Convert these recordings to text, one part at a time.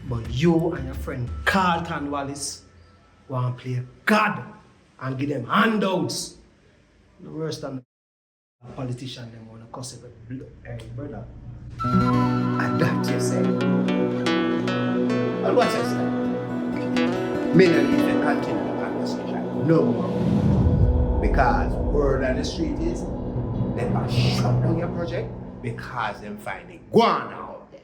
But you and your friend Carlton Wallace want to play God and give them handouts. The worst than the politician them want to cuss every hey, brother. And that you say. And what you say? Me not even continue the conversation no more. Because word on the street is they must shut down your project because them find the guana out there.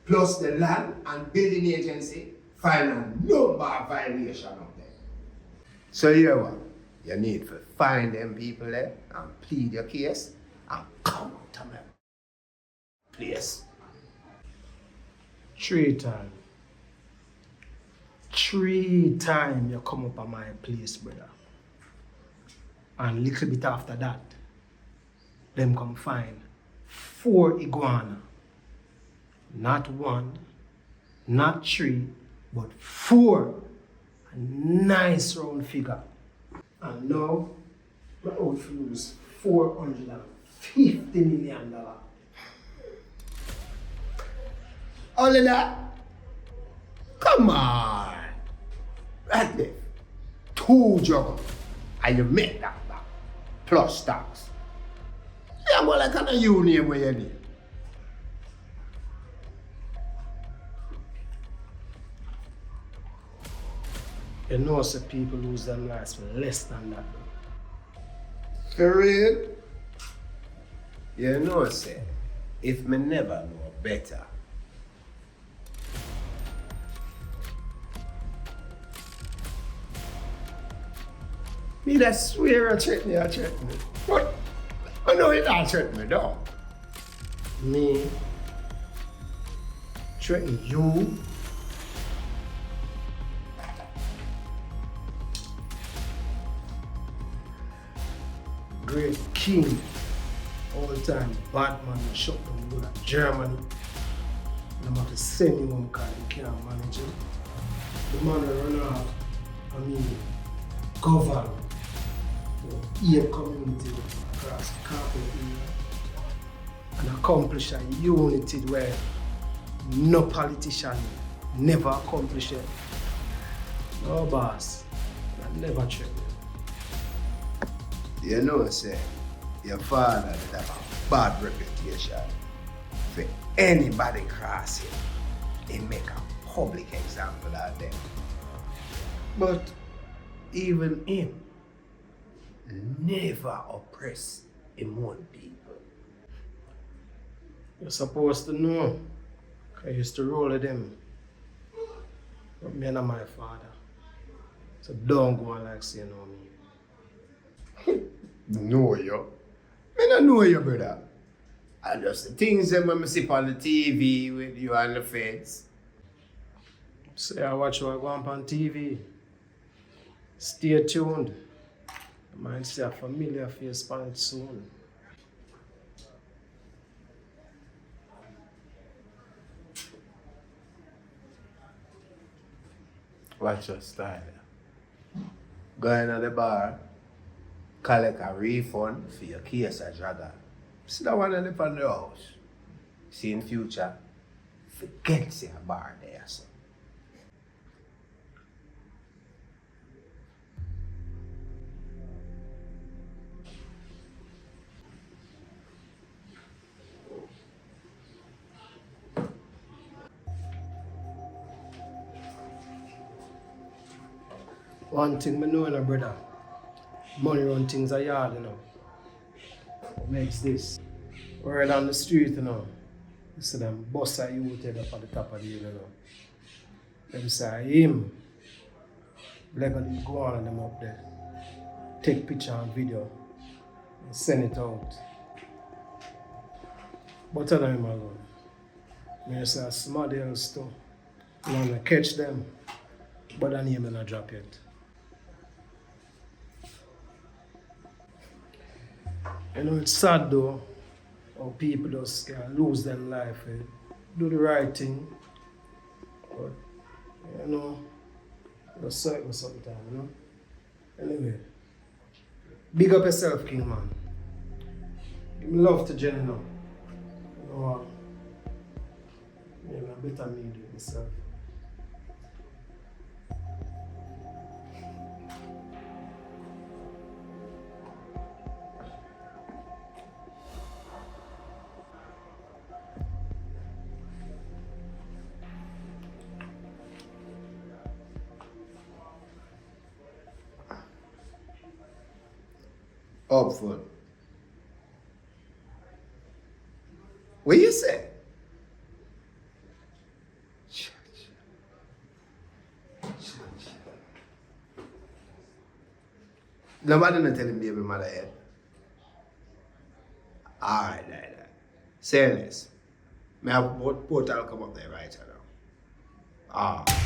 Plus the land and building agency find a number of violation out there. So you know what? You need to find them people there and plead your case and come out to me. Please. 3 times. 3 times you come up on my place, brother. And little bit after that, them come find 4 iguana. Not 1, not 3, but 4. A nice round figure. And now, my out to lose $450 million. Only that? Come on. Right there. 2 juggles. And you make that back. Plus tax. Yeah, well, I kind of you name where you need. You know, say people lose their lives for less than that. For real? You know, say, if me never know better, me that swear I threaten me. But I know you don't threaten me, though. Me threaten you. Great king, all the time, Batman shut down the whole of Germany. I'm have to send him home because he can't manage it. The man will run out, govern the 8 community across the continent and accomplish a unity where no politician never accomplish it. No boss, I never trick. You know, say, your father did have a bad reputation. For anybody cross him, he make a public example of them. But even him never oppress him own people. You're supposed to know. I used to roll with them. But me and my father. So don't go on like say you know me. Know you? I don't know you, brother. I just the things that when I see on the TV with you and the feds. Say I watch what go on TV. Stay tuned. I might see a familiar face on it soon. Watch your style. Go in at the bar, collect a refund for your case of jagger. See that one live on the house. See in future, forget see a bar there. So. One thing I know, brother, money run things are hard, What makes this? Word on the street, You see them bust a youth head up at the top of the hill, Them say him, legally go on them up there, take picture and video, and send it out. But tell them alone. Me say somebody else too. You wanna catch them, but the name not drop yet. It's sad though, how people just can lose their life, do the right thing, but just certain sometimes, Anyway, big up yourself, King man. Give me love to Jenny now. I better need it myself. Up front. What you say? Nobody not telling baby mother yet. Alright, like that. Say less. May I have portal come up there right now. Ah.